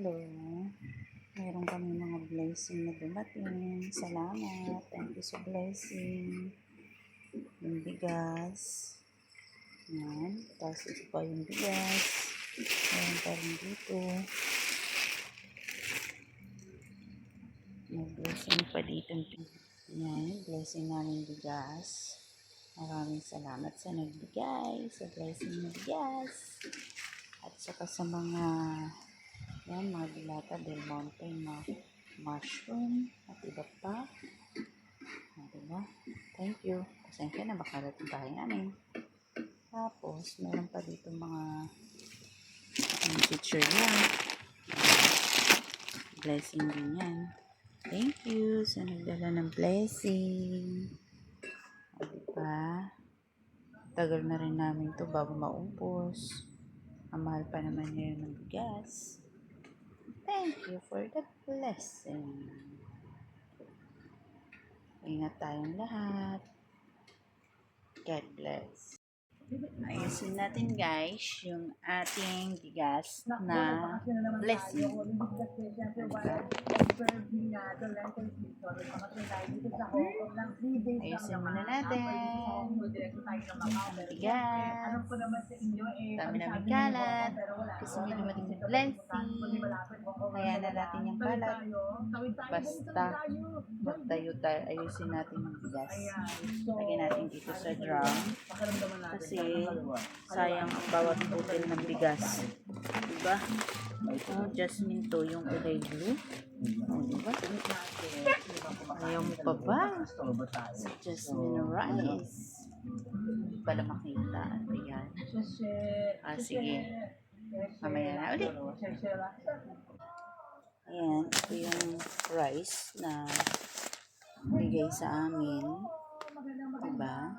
Hello. Meron kami mga blessing na dumating. Salamat. Thank you sa blessing. Yung bigas. Yan. Tapos ito pa yung bigas. Meron pa rin dito. May blessing pa dito. Yan. Blessing namin bigas. Maraming salamat sa nagbigay. Sa blessing ng bigas. At saka sa mga mga dilata del monte na mushroom at iba pa. Diba? Thank you. Pasensya na baka natin bahay namin. Tapos, meron pa dito mga picture niya. Blessing din yan. Thank you sa nagdala ng blessing. Diba? Tagal na rin namin to bago maubos. Ang mahal pa naman ngayon ng bigas. Thank you for the blessing. Ingat tayong lahat. God bless. Ayusin natin guys yung ating bigas na blessing. Ayusin muna natin. Bigas. Dami namin kalat. Kasi may dumating na blessing. Kaya na natin yung kalat. Basta magtayo-tayo. Ayusin natin yung bigas. Lagyan natin dito sa drum. Kasi sayang ang bawat butil ng bigas. Diba? Oh, jasmine to yung kulay blue. Oh, diba? Ayaw mo pa ba? Sa jasmine rice. Hindi pala makita. Ano yan? Sige. Mamaya na ulit. Ayan. Ito yung rice na bigay sa amin. Diba?